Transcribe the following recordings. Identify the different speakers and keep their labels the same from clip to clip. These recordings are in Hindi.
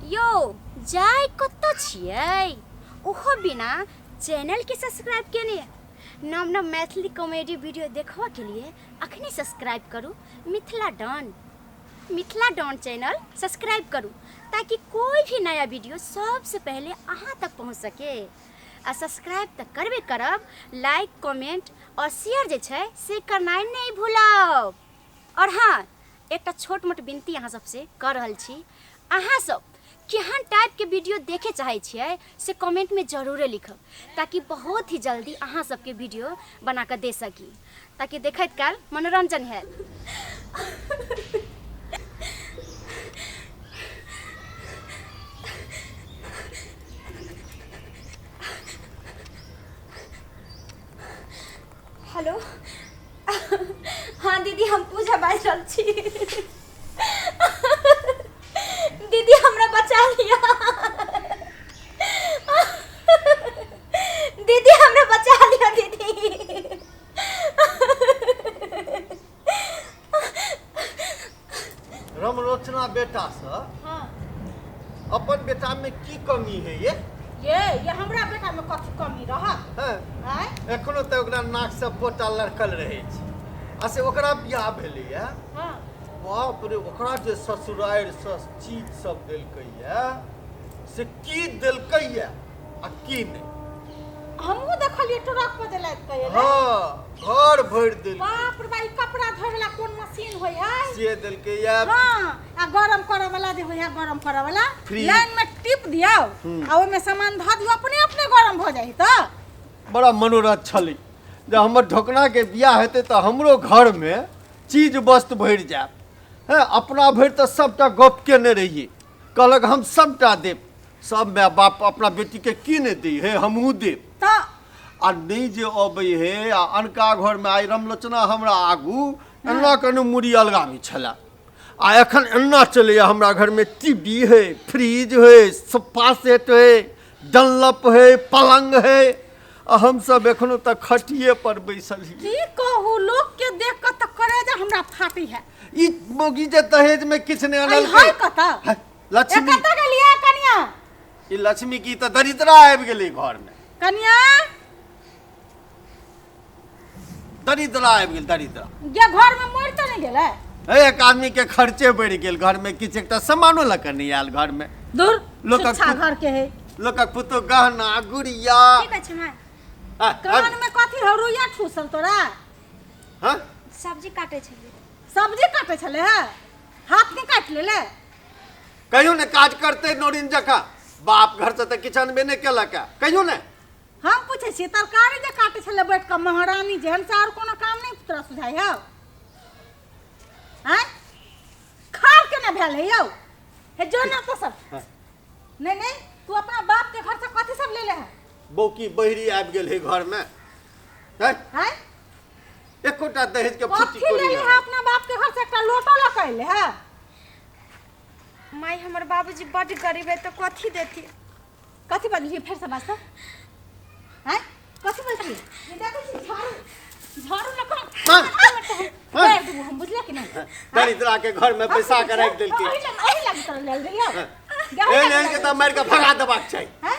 Speaker 1: यो जाय कत छियै ओहो बिना चैनल के सब्सक्राइब केने नव नव मैथिली कॉमेडी वीडियो देखबा के लिए अखनी सब्सक्राइब करू मिथिला डॉन चैनल सब्सक्राइब करू ताकि कोई भी नया वीडियो सबसे पहले अहाँ तक पहुँच सके। आ सब्सक्राइब तो करबे करब, लाइक कमेंट और शेयर जे छै से करनाइ नहीं भूलब। और हाँ, एक छोट मोट विनती अहाँ सबसे कर रहल छी, अहाँ सब केहन टाइप के वीडियो देखे चाहे छियै से कमेंट में जरूर लिखब ताकि बहुत ही जल्दी अहाँ सबके वीडियो बना कर दे सकी, ताकि देखैत काल मनोरंजन है। हेलो हाँ दीदी, हम पूजा बाज रहल छी। दीदी हमरा बचा लिया। दीदी हमरा बचा लिया दीदी।
Speaker 2: रमलोचना बेटा से
Speaker 3: हाँ।
Speaker 2: अपन बेटा में की कमी है
Speaker 3: ये हमरा बेटा में कथी कमी रहा
Speaker 2: हैं? एखनो तो ओकरा नाक से पोटा लड़कल रहे छै, आ से ओकरा बियाह भेलै है।
Speaker 3: हाँ।
Speaker 2: बाप रे, ओकरा जे ससुरारि से चीज सब देलकै है से की देलकै है आ की नहीं।
Speaker 3: हमहू देखलिए ट्रक पे देलत कहे।
Speaker 2: हाँ, घर भर देल।
Speaker 3: बाप रे भाई, कपड़ा धोए वाला कोन मशीन होय है
Speaker 2: से देलकै है।
Speaker 3: हां, आ गरम करे वाला जे होय है गरम करे वाला
Speaker 2: फ्रीज।
Speaker 3: लाइन में टिप दियो आ ओय में सामान ध दियो, अपने अपने गरम हो जाई। तो
Speaker 2: बड़ा मनोरथ छलै जब हमर ढोकना के बियाह हेतै तो हमरो घर में चीज वस्तु भरि जाए है। अपना भरि तो सबटा गप केने रहिए, कहलक हम सबटा देब। सब माय बाप अपना बेटी के की नहीं दी है, हमहूँ देब।
Speaker 3: तो
Speaker 2: आ नहीं जे अबै है आ अनका घर में आई रमलोचना हमरा आगू एना कने मुड़ी अलगामी छला, आ एखन एना चलैए हमरा घर में टीवी है, फ्रिज है, सोफा सेट है, डनलप है, पलंग है, आ हम सब एखनो तक खटिए पर बैसल ही।
Speaker 3: की कहू, लोग के देख के त करेजा हमरा फाटी है।
Speaker 2: ई मोगी जे दहेज में किछ ने
Speaker 3: आई
Speaker 2: अनल
Speaker 3: हाय कता
Speaker 2: लक्ष्मी,
Speaker 3: कता गेलिया कनिया?
Speaker 2: ई लक्ष्मी की तो दरिद्रा आबि गेलै घर में।
Speaker 3: कनिया
Speaker 2: दरिद्रा आबि गेल, दरिद्रा।
Speaker 3: ये घर में मोर तो नहीं गेलै?
Speaker 2: एक आदमी के खर्चे बढ़ गेल, घर में किछ एकटा सामानो लक नहीं आयल घर में।
Speaker 3: दूर
Speaker 2: लोकक
Speaker 3: शिक्षा घर के है।
Speaker 2: लोकक पुतो गहना गुड़िया।
Speaker 1: ठीक अछि मां,
Speaker 3: कान में कथी हरुया ठूसल तोरा?
Speaker 2: हां,
Speaker 1: सब्जी काटे छलिए।
Speaker 3: सब्जी काटे छले है, हाथ नहीं काट लेले?
Speaker 2: कहियो ने काज करते नोरिन जका, बाप घर से तो किचन में नहीं केलक। कहियो ने
Speaker 3: हम पूछे छी, तरकारी जे काटे छले बैठ के महारानी जेहन से और कोनो काम नहीं तोरा सुझाई है? हैं? खार के ना भेल है यौ? हे जो ना तो सब। नहीं नहीं, तू अपना बाप के घर से कथी सब ले ले है?
Speaker 2: बौकी बहिरी आबि गेल है घर में।
Speaker 3: हैं?
Speaker 2: एकोटा दहेज के फुटी
Speaker 3: कथी ले ले है अपना बाप के घर से? एकटा लोटो लकैले ले है?
Speaker 1: माई हमर बाबूजी बड़ गरीब है तो कथी देती।
Speaker 3: कथी बजली फिर से बात? हैं? कथी बजली? ये देखो छी झाड़ू लगा। पैर देबो हम, बुझलिए कि नहीं?
Speaker 2: दरिद्रा के घर में पैसा के रख देलकै।
Speaker 3: एही लग तर ले लियो।
Speaker 2: ए ले के त मार के भगा देबाक चाही।
Speaker 3: हैं?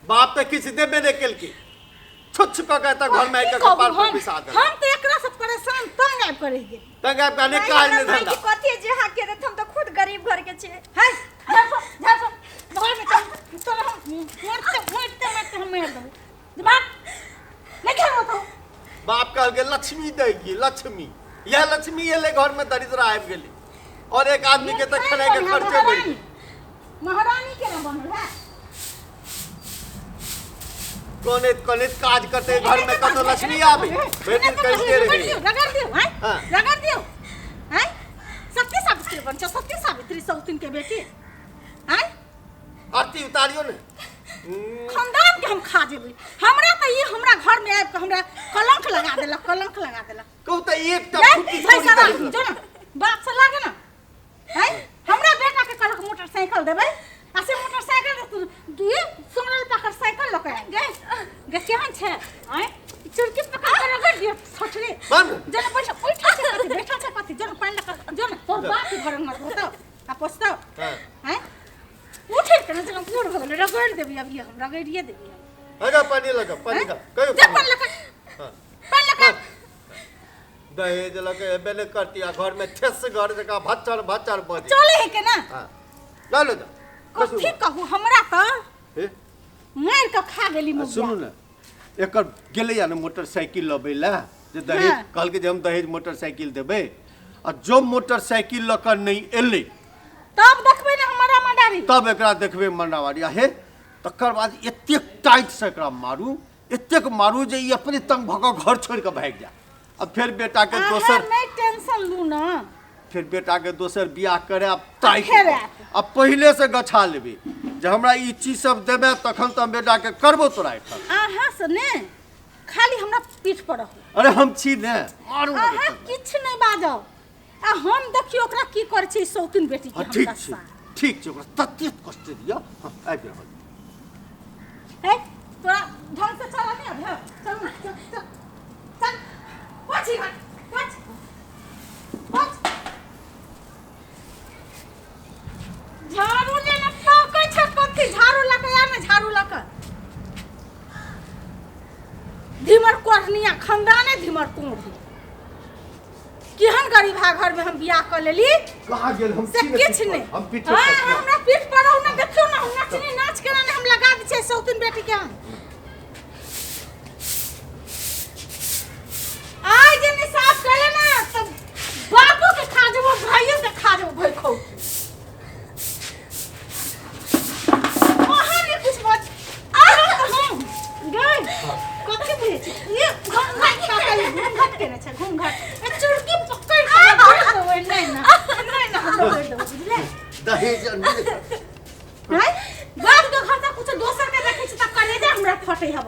Speaker 2: बाप तो किछ देबे नहीं केलकै, छुछ क के त घर में आके कपार पर पैसा दे।
Speaker 3: हम तो एकरा से परेशान तंग आब करे गे।
Speaker 2: तंग आब के काज नहीं धंधा।
Speaker 1: कथी जे हा के हम तो खुद गरीब घर के छियै।
Speaker 3: हैं? झाड़ो घर में चल, तोरा हम मारते हम मार देबो। बात नहीं करो तो।
Speaker 2: बाप कहल के लक्ष्मी देगी, लक्ष्मी। यह लक्ष्मी एले घर में दरिद्रा आबि गेली, और एक आदमी के तो खाने के खर्चे बढ़ गए।
Speaker 3: महारानी के ना बनल है?
Speaker 2: कोने कोने काज करते घर में कतो लक्ष्मी आबी बेटी कैसे रही।
Speaker 3: रगड़ दियो हैं?
Speaker 2: हाँ।
Speaker 3: रगड़ दियो हैं? सत्य सावित्री बन छ, सत्य सावित्री सौतिन के बेटी हैं?
Speaker 2: आरती उतारियो ने।
Speaker 3: खानदान के हम खा जेबै। हमरा त ई हमरा घर में आब के हमरा कलंक लगा देलक, कलंक लगा देलक।
Speaker 2: कहू त एकटा
Speaker 3: ले,
Speaker 2: फुटी
Speaker 3: भाई
Speaker 2: छोड़ी
Speaker 3: साहब,
Speaker 2: दे।
Speaker 3: जो ना बाप से लागे ना हैं? हमरा बेटा के कहलक मोटरसाइकिल देबै, आ से मोटरसाइकिल दुए सोनल पकड़ साइकिल लके गे गे केहन छै हैं? चुरकी पकड़ के रगड़ दियो छोटरी
Speaker 2: बन
Speaker 3: जन पैसा उठा से कथी बैठा से कथी जन पानी लगा जन तोर बाप के घर में होतो आ पोछतो हैं? कने से पूर हो गेल रगड़ देबी अभी हम रगड़िए देबी
Speaker 2: लगा पानी लगा पानी का कयो
Speaker 3: दे पानी लगा
Speaker 2: हाँ
Speaker 3: पानी लगा
Speaker 2: दहेज लगे बेले करतिया घर में ठेस घर जका भच्चर भच्चर बजे
Speaker 3: चले है के ना
Speaker 2: हां चलो जा
Speaker 3: कथी कहू हमरा त
Speaker 2: ए
Speaker 3: मार के खा गेली मुझे
Speaker 2: सुनु ना एकर गेले या ना मोटरसाइकिल लबैला जे दहेज
Speaker 3: हाँ।
Speaker 2: कल के जे हम दहेज मोटरसाइकिल देबे आ जो मोटरसाइकिल लकर नहीं एले
Speaker 3: तब देखबै ना हमरा मडारी
Speaker 2: तब एकरा देखबे मंडावाड़ी हे तकर बाद एतेक टाइट से एकरा मारू एतेक मारू जे ई अपने तंग भग घर छोड़ के भाग जा अब फिर बेटा के दोसर
Speaker 3: नहीं टेंशन लू ना
Speaker 2: फिर बेटा के दोसर बियाह करे अब टाइट
Speaker 3: फेर आयत।
Speaker 2: अब पहले से गछा लेबे जे हमरा ई चीज सब देबे तखन त हम बेटा के करबो तोरा एठन
Speaker 3: आहा से ने खाली हमरा पीठ पर रहू
Speaker 2: अरे हम छी ने मारू
Speaker 3: आहा किछ नहीं बाजब आ हम देखियो ओकरा की कर छी सौतिन बेटी के
Speaker 2: ठीक
Speaker 3: हमरा
Speaker 2: छै
Speaker 3: साथ
Speaker 2: ठीक छै ओकरा ततेक कष्ट दिया आबि रहल
Speaker 3: है तोरा ढंग से चला नहीं अब चल ना चल चल चल पछी पछ झाड़ू ले ना टोकै छ कथी झाड़ू लके या ना झाड़ू लके धीमर कोढ़निया खानदाने धीमर कुंडी केहन गरीब हा घर में हम बियाह कर लेली
Speaker 2: कहाँ गेल हम
Speaker 3: से
Speaker 2: छी ने
Speaker 3: किछ
Speaker 2: पीठ पर,
Speaker 3: नहीं
Speaker 2: हम पीठ
Speaker 3: हां
Speaker 2: पर
Speaker 3: हमरा पीठ पर रहू ना देखियो ना नचनी नाच के ना हम लगा दै छै सौतिन बेटी के हम आज जे निसाब करे ना तो बापू के खा जबो भाइयों के खा जबो भई खौ ओहा ने कुछ बात आ हम गई कथि भेल ये घूम घाट का घूम घाट के छै घूम घाट ए चुड़की पकड़ के बैठ दो नहीं ना हम बैठ दो बुझले
Speaker 2: दहेज नहीं
Speaker 3: हैं बाप के घर से कुछ दोसर के देखै छ त कलेजा हमरा फटै हब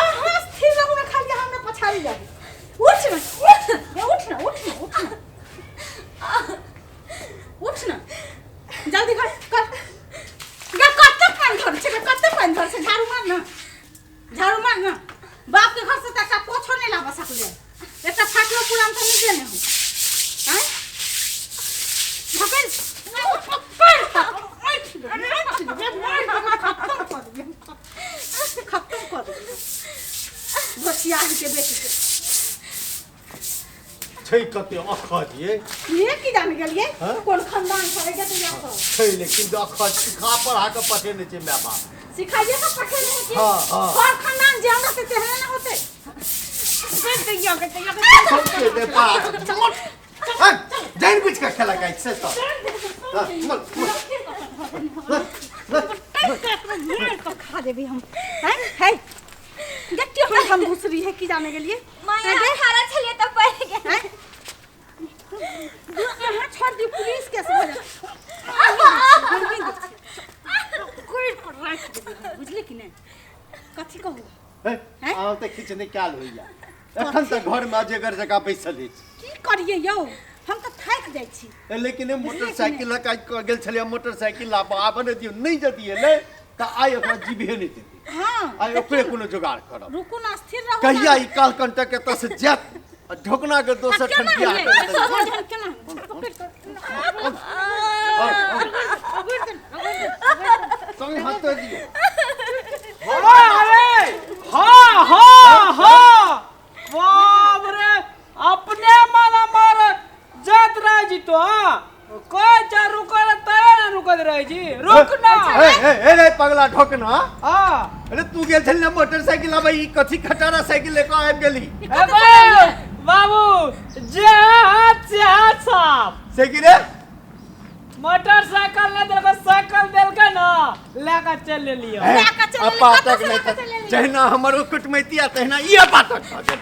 Speaker 3: आहा स्थिर रहू ना खाली हमरा पछाड़ी जाबी उठ ना उठ ना उठ ना उठ ना उठ ना जल्दी कर या कत्ते पानी धर छै कत्ते पानी धर छै झाड़ू मार ना बाप के घर से तक पोछो नहीं लाबा सकले एकटा फाटलो पुरान तो नहीं देने हम हैं खत्म कर दे बचिया के बेटी के
Speaker 2: छै कते अखा दिए
Speaker 3: ये की जान गेलिए
Speaker 2: हाँ?
Speaker 3: कौन खानदान से के तो जातो
Speaker 2: छै लेकिन अखा सिखा पढ़ा के पठेने छै माय बाप
Speaker 3: सिखाइए तो पठे नहीं कि
Speaker 2: हाँ, हाँ।
Speaker 3: कौन खानदान जे हमरा से तेहने ना होते फिर दैया के
Speaker 2: सबके दे पा जान बुझ के खेला गई से तो
Speaker 3: खा देबी हम हैं है देखियो हम दूसरी है की जाने के लिए
Speaker 1: माया खाना चलिए तो पड़ गया
Speaker 3: हैं यहाँ छोड़ दी पुलिस कैसे हो जाए बुझले कि नहीं कथी कहू
Speaker 2: है आ त किछ नहीं काल होइया एखन तक घर में अजगर जगह बैसल अछि
Speaker 3: की करिए यौ हम तो थाक जाय छी
Speaker 2: लेकिन मोटरसाइकिल काज क गेल छलिए मोटरसाइकिल आब ने दियो नहीं जतिए ले त आइ ओकरा जीवे नहीं देती
Speaker 3: हां
Speaker 2: आइ ओकरे कोनो जुगाड़ करब
Speaker 3: रुकू ना स्थिर रहू
Speaker 2: कहिया ई काल कंटक के तस जात ढोकना के दोसर ठन बियाह कर
Speaker 3: केना
Speaker 2: संग हाथ तो दियो
Speaker 4: अरे हाँ हाँ हाँ बाप रे अपने माना मार जात रह जी तो हाँ कोई जा रुकर तय रुकत रह जी रुकना
Speaker 2: ए रे पगला ढोकना
Speaker 4: हाँ
Speaker 2: अरे तू गेल छल ना मोटरसाइकिल अब ई कथी खटारा साइकिल लेके आबि गेली
Speaker 4: बाबू जे हाथ से हाथ साफ
Speaker 2: से की रे
Speaker 4: मोटरसाइकिल ने देलको साइकिल देलके ना लेकर चल ले लियो
Speaker 2: अपा तक नहीं जहना हमरो कुटमैतिया तहना ई पातक भ गेल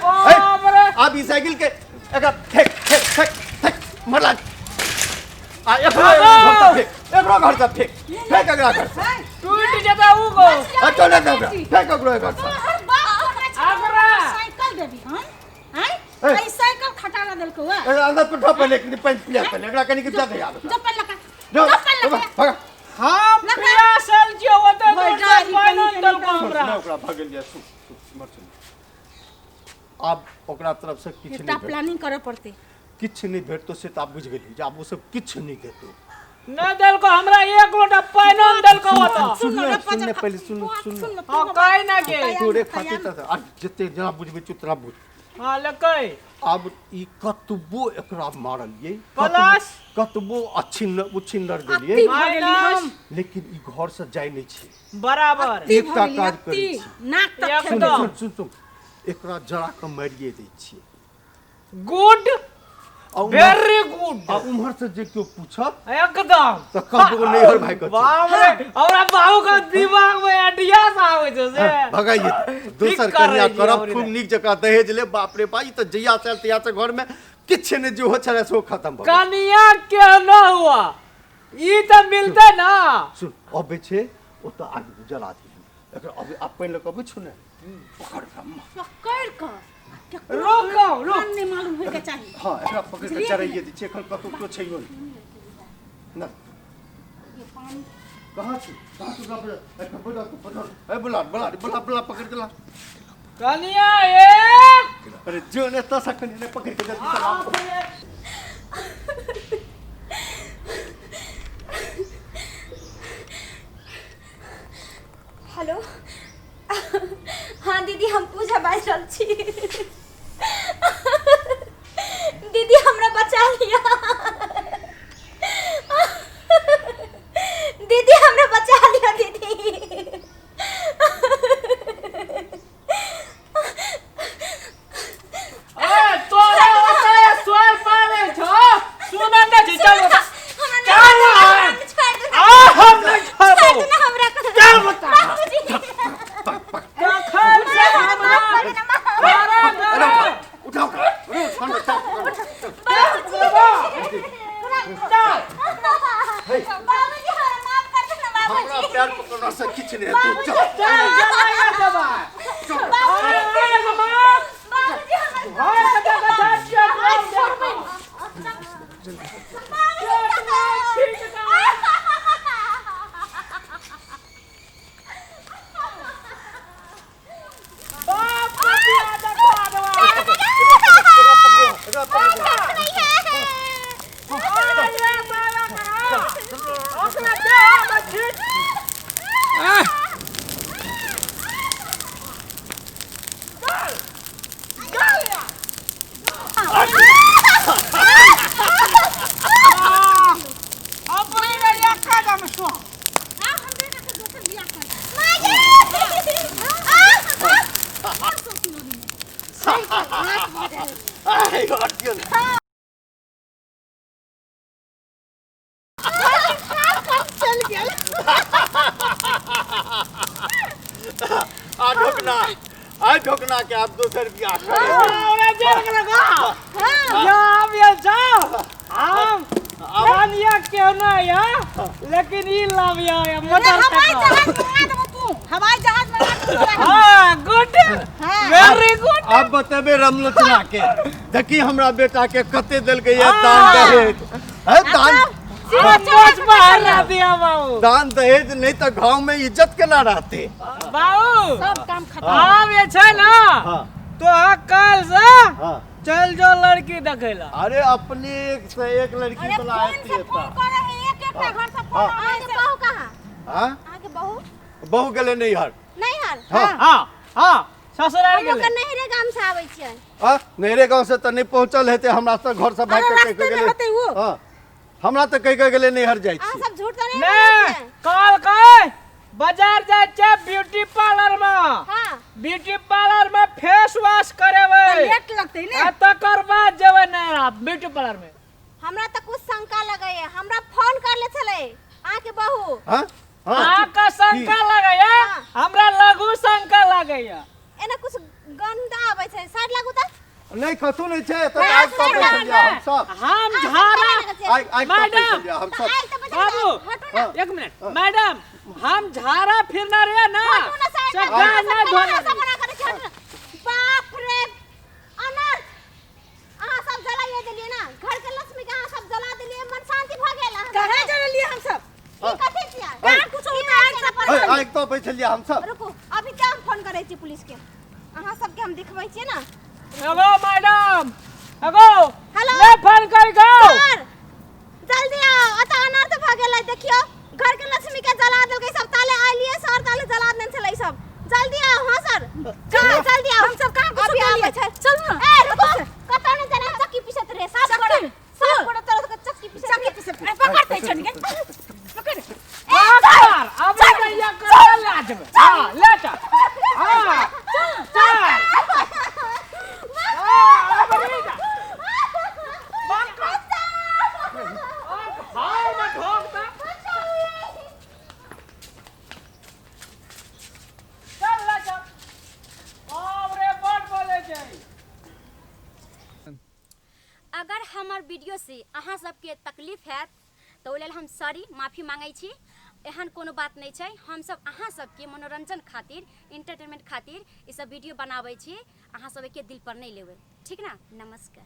Speaker 4: बाप रे
Speaker 2: अब ई साइकिल के एका फेक फेक फेक फेक मरला आ एकरो घर से फेक फेक एकरा घर से
Speaker 4: टूट जेता उ को
Speaker 2: आ चले जा फेक एकरो घर से
Speaker 3: हर बाप करे
Speaker 4: आगरा
Speaker 3: साइकिल देबी हम हैं ई साइकिल खटाना देलको है
Speaker 2: एकरा अंदर पे ढप ले कि पानी पिया पहले एकरा कनी के जा दे आब
Speaker 3: चप्पल लगा
Speaker 2: जो
Speaker 3: चप्पल लगा
Speaker 2: भाग
Speaker 4: हम प्यासल जो होते तो पानी दलको हमरा
Speaker 2: ना ओकरा भाग लिया मर चल अब ओकरा तरफ से किछ
Speaker 3: एकटा
Speaker 2: नहीं भेट
Speaker 3: प्लानिंग करे पड़ते
Speaker 2: किछ नहीं भेटतो से त आप बुझ गेली जे आब ओ सब किछ नहीं देतो
Speaker 4: न देल को हमरा एक लोटा पानी न देल को होता
Speaker 2: सुन पहले सुन
Speaker 4: हां काई ना के
Speaker 2: तोरे खातिर त आज जते जना बुझबे चुतरा बुझ
Speaker 4: हां लकै
Speaker 2: अब ई कतबो एकरा मारलिए
Speaker 4: प्लस
Speaker 2: कतबो उछिन्नर देलिए
Speaker 4: माइनस
Speaker 2: लेकिन ई घर से जाय नहीं छै
Speaker 4: बराबर
Speaker 2: एकटा काज करै छी
Speaker 3: नाक तक
Speaker 4: एकदम
Speaker 2: एकरा जड़ा के मारिए दै छी
Speaker 4: गुड वेरी गुड
Speaker 2: आ उम्हर से जे क्यों पूछत
Speaker 4: एकदम
Speaker 2: त कबो नहीं हर भाई
Speaker 4: बाप रे हमरा बाबू का दिमाग में आइडिया आवे छै से
Speaker 2: भगाइए दोसर कन्या करब खूब नीक जका दहेज ले बाप रे भाई त जइया चल तया से घर में किछ ने जो हो छले सो खत्म भ
Speaker 4: कन्या के न हुआ ई त मिलते ना
Speaker 2: सुन अबे छे ओ त आग जला दी एकरा अबे आप पहले कबे छुने पकड़ ब्रह्मा
Speaker 3: पकड़ क
Speaker 4: रोको रोक
Speaker 3: नहीं मालूम होय के चाहिए
Speaker 2: हां एकरा पकड़ के चराइए दी छे एखन कतो तो छैयो ना कहां छी कहां तू गबे एकरा बड़ा तो पकड़ ए बुला पकड़ के ला
Speaker 4: कन्या एक
Speaker 2: अरे जो ने तो सकनी ने पकड़ के जल्दी चला
Speaker 1: हेलो हाँ दीदी हम पूजा बाज रहल छी दीदी हमरा बचा लिया दीदी हमरा बचा लिया दीदी
Speaker 4: अरे तोरा ओतय सोर पावे छ सुन न छी चल चल हम नहीं छोड़ो
Speaker 1: हमरा
Speaker 4: क्या बता कखन से हमरा
Speaker 2: उठाओ हमरा प्यार पकड़ना से किछ नहीं तू चल आ ढोकना के आप दोसर बियाह करे
Speaker 4: अरे देख लगा या ये जाओ हम कन्या क्यों ना या लेकिन ई लाविया या मोटर
Speaker 3: हवाई जहाज में
Speaker 4: हां गुड वेरी गुड
Speaker 2: अब बतेबे रमलोचना के देखी हमरा बेटा के कते देल के ये दान दहेज है दान
Speaker 4: नोच बाहर ला दिया बाबू
Speaker 2: दान दहेज नहीं तो गांव में इज्जत केना रहते
Speaker 4: बाबू
Speaker 3: सब काम खत्म
Speaker 4: अब ये छै ना
Speaker 2: हां
Speaker 4: तो कल से
Speaker 2: हां
Speaker 4: चल जो लड़की देखेला
Speaker 2: अरे अपने एक से एक लड़की
Speaker 3: अरे
Speaker 2: बुलाए
Speaker 3: फोन से फोन करे है एक एक घर से फोन
Speaker 1: आगे बहू कहाँ
Speaker 2: हां
Speaker 1: आगे बहू
Speaker 2: बहु गेले नहीं हर
Speaker 1: नहीं हर
Speaker 2: हां
Speaker 4: हां हां ससुराल
Speaker 1: हम लोग
Speaker 4: गेले
Speaker 1: नहीं रे गांव से आवे छियै
Speaker 2: हां मेरे गांव से त नहीं पहुंचल हेते हमरा त घर से भाग के कह
Speaker 3: रास्ते में होते
Speaker 2: गेले
Speaker 3: वो।
Speaker 2: हां हमरा त कह गेले नहीं हर जाय
Speaker 1: अहाँ
Speaker 2: छी
Speaker 1: सब झूठ तो नहीं
Speaker 4: नहीं
Speaker 1: बोलै छियै
Speaker 4: कल के बाजार जाय छै ब्यूटी पार्लर में
Speaker 1: हाँ
Speaker 4: ब्यूटी पार्लर में फेस वॉश करेबै
Speaker 3: लेट लगते
Speaker 4: आ
Speaker 3: ने
Speaker 4: तकर बाद जेबै ना ब्यूटी पार्लर में
Speaker 1: हमरा तो कुछ शंका लगे है हमरा फोन कर ले चले आके बहू
Speaker 2: हां
Speaker 4: आ का शंका लगैया
Speaker 1: हाँ।
Speaker 4: हमरा लघु शंका लगैया
Speaker 1: एना कुछ गंदा आवे छै साइड लागू त
Speaker 2: नहीं खसू नहीं छे त आज सब चलिया हम सब
Speaker 4: हम झारा
Speaker 2: आई
Speaker 4: मैडम
Speaker 2: चलिया हम सब
Speaker 4: बाबू
Speaker 1: हटो ना
Speaker 4: एक मिनट मैडम हम झारा फिरना रहे ना
Speaker 1: हटो ना साइड
Speaker 4: से गाय ना धोना
Speaker 1: सब बना करे छै हटो ना। बाप रे अनर्थ अहाँ सब जलाइए देलिए ना घर के लक्ष्मी के अहाँ सब जला देलिए मन शांति भ गेल अहाँ
Speaker 3: कहे चल लिए हम सब
Speaker 1: ई कथि छियै
Speaker 2: हाँ।
Speaker 1: का कुछ होता है ना
Speaker 2: आई तो बैठलिया हम सब
Speaker 1: रुको अभी क्या हम फोन करे छी पुलिस के अहाँ सब के हम दिखबै छियै ना
Speaker 4: एगो मैडम एगो
Speaker 1: हेलो
Speaker 4: ले फोन कर गो
Speaker 1: सर जल्दी आओ अत अनर्थ भ देखियो घर के लक्ष्मी के जला देलकै सब ताले आइलिए सर ताले जला देन छलै सब जल्दी आओ हां सर कहां जल्दी आओ हम सब कहां कुछ लिए छै चल ना ए रुको कत नहीं जाने चक्की पीछे रे साफ करो तरह के चक्की पीछे
Speaker 3: पकड़ते छन के पकड़
Speaker 4: यार अब भैया कर ला देबे हां ले चल हां चल अब रे जा हां मैं ठोकता चल ले चल अब रे बड़ बोले छै
Speaker 1: अगर हमर वीडियो से अहाँ सबके तकलीफ हैत तो ओहि लेल हम सॉरी माफी मांगै छी एहन कोनो बात नहीं छै हम सब अहाँ सबके मनोरंजन खातिर एंटरटेनमेंट खातिर ई सब वीडियो बनाबै छी अहाँ सब के दिल पर नहीं लेबै ठीक ना नमस्कार।